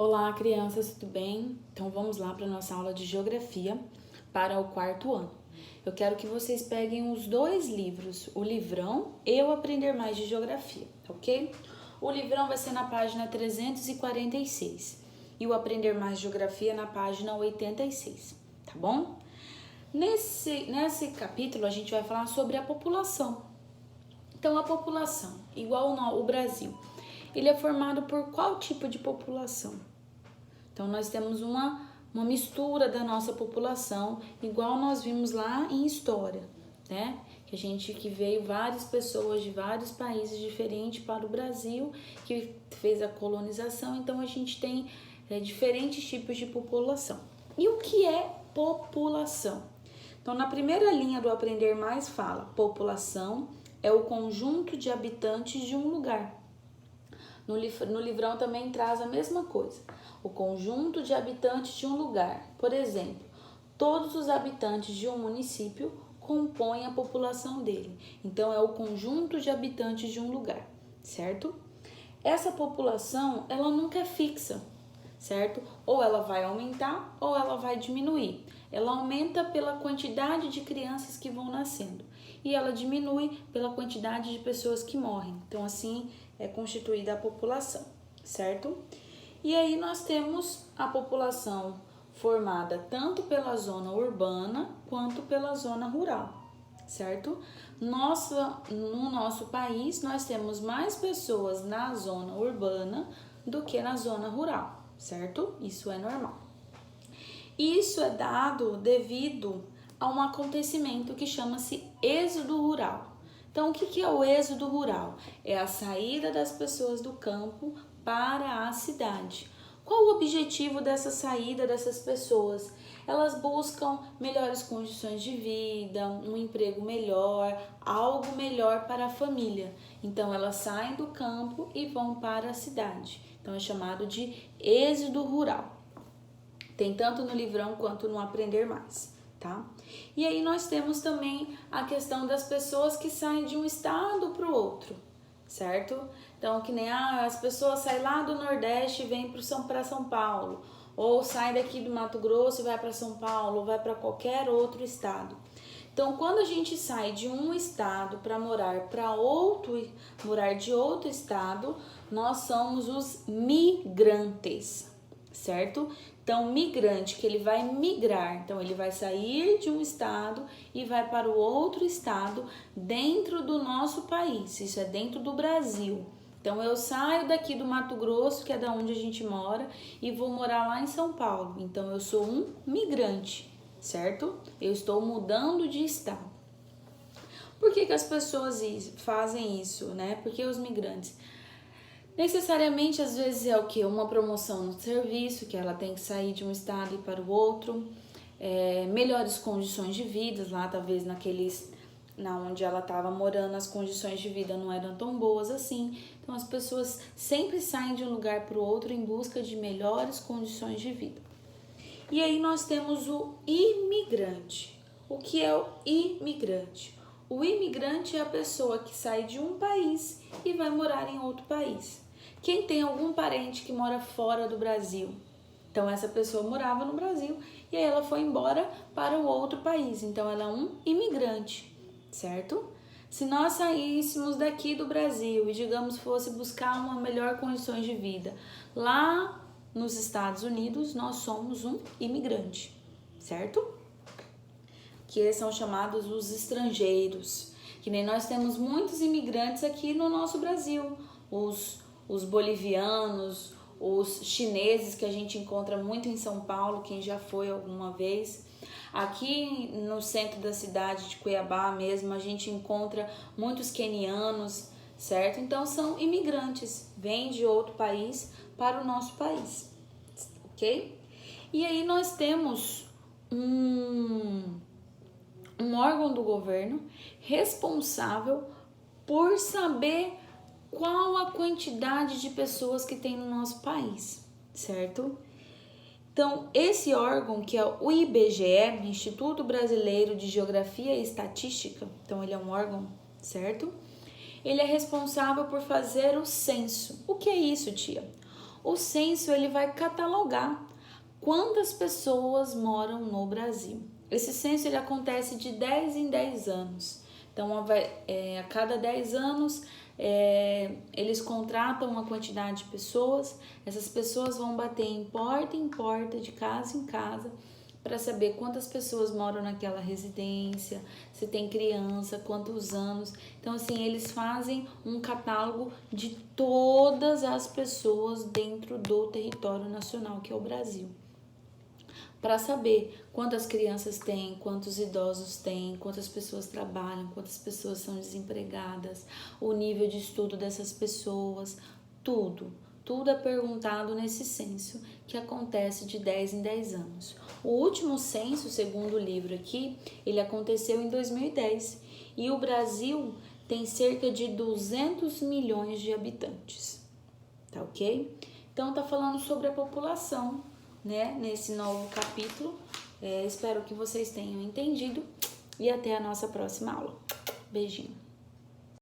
Olá, crianças, tudo bem? Então vamos lá para a nossa aula de geografia para o quarto ano. Eu quero que vocês peguem os dois livros, o livrão e o Aprender Mais de Geografia, ok? O livrão vai ser na página 346 e o Aprender Mais de Geografia na página 86, tá bom? Nesse capítulo a gente vai falar sobre a população. Então a população, igual o Brasil, ele é formado por qual tipo de população? Então, nós temos uma mistura da nossa população, igual nós vimos lá em história, né? Que veio várias pessoas de vários países diferentes para o Brasil, que fez a colonização, então a gente tem diferentes tipos de população. E o que é população? Então, na primeira linha do Aprender Mais fala, população é o conjunto de habitantes de um lugar. No livrão também traz a mesma coisa. O conjunto de habitantes de um lugar. Por exemplo, todos os habitantes de um município compõem a população dele. Então, é o conjunto de habitantes de um lugar, certo? Essa população, ela nunca é fixa, certo? Ou ela vai aumentar ou ela vai diminuir. Ela aumenta pela quantidade de crianças que vão nascendo e ela diminui pela quantidade de pessoas que morrem. Então, assim é constituída a população, certo? E aí nós temos a população formada tanto pela zona urbana quanto pela zona rural, certo? No nosso país, nós temos mais pessoas na zona urbana do que na zona rural, certo? Isso é normal. Isso é dado devido a um acontecimento que chama-se êxodo rural. Então, o que é o êxodo rural? É a saída das pessoas do campo para a cidade. Qual o objetivo dessa saída dessas pessoas? Elas buscam melhores condições de vida, um emprego melhor, algo melhor para a família. Então, elas saem do campo e vão para a cidade. Então, é chamado de êxodo rural. Tem tanto no livrão quanto no Aprender Mais, tá? E aí nós temos também a questão das pessoas que saem de um estado para o outro, certo? Então, que nem as pessoas saem lá do Nordeste e vêm para São Paulo, ou saem daqui do Mato Grosso e vai para São Paulo, ou vai para qualquer outro estado. Então, quando a gente sai de um estado para morar de outro estado, nós somos os migrantes, certo? Então, migrante, que ele vai migrar, então ele vai sair de um estado e vai para o outro estado dentro do nosso país, isso é dentro do Brasil. Então, eu saio daqui do Mato Grosso, que é da onde a gente mora, e vou morar lá em São Paulo. Então, eu sou um migrante, certo? Eu estou mudando de estado. Por que as pessoas fazem isso, né? Porque os migrantes... Necessariamente, às vezes, é o que? Uma promoção no serviço, que ela tem que sair de um estado e ir para o outro, melhores condições de vida, lá talvez onde ela estava morando, as condições de vida não eram tão boas assim. Então, as pessoas sempre saem de um lugar para o outro em busca de melhores condições de vida. E aí nós temos o imigrante. O que é o imigrante? O imigrante é a pessoa que sai de um país e vai morar em outro país. Quem tem algum parente que mora fora do Brasil? Então, essa pessoa morava no Brasil e aí ela foi embora para o outro país. Então, ela é um imigrante, certo? Se nós saíssemos daqui do Brasil e, digamos, fosse buscar uma melhor condições de vida lá nos Estados Unidos, nós somos um imigrante, certo? Que são chamados os estrangeiros, que nem nós temos muitos imigrantes aqui no nosso Brasil, os bolivianos, os chineses que a gente encontra muito em São Paulo, quem já foi alguma vez. Aqui no centro da cidade de Cuiabá mesmo, a gente encontra muitos quenianos, certo? Então são imigrantes, vêm de outro país para o nosso país, ok? E aí nós temos um órgão do governo responsável por saber qual a quantidade de pessoas que tem no nosso país, certo? Então, esse órgão, que é o IBGE, Instituto Brasileiro de Geografia e Estatística, então ele é um órgão, certo? Ele é responsável por fazer o censo. O que é isso, tia? O censo ele vai catalogar quantas pessoas moram no Brasil. Esse censo ele acontece de 10 em 10 anos. Então, a cada 10 anos, eles contratam uma quantidade de pessoas. Essas pessoas vão bater em porta, de casa em casa, para saber quantas pessoas moram naquela residência, se tem criança, quantos anos. Então, assim, eles fazem um catálogo de todas as pessoas dentro do território nacional, que é o Brasil, para saber quantas crianças tem, quantos idosos tem, quantas pessoas trabalham, quantas pessoas são desempregadas, o nível de estudo dessas pessoas, tudo é perguntado nesse censo que acontece de 10 em 10 anos. O último censo, segundo o livro aqui, ele aconteceu em 2010 e o Brasil tem cerca de 200 milhões de habitantes, tá ok? Então tá falando sobre a população, né, nesse novo capítulo. Espero que vocês tenham entendido e até a nossa próxima aula. Beijinho.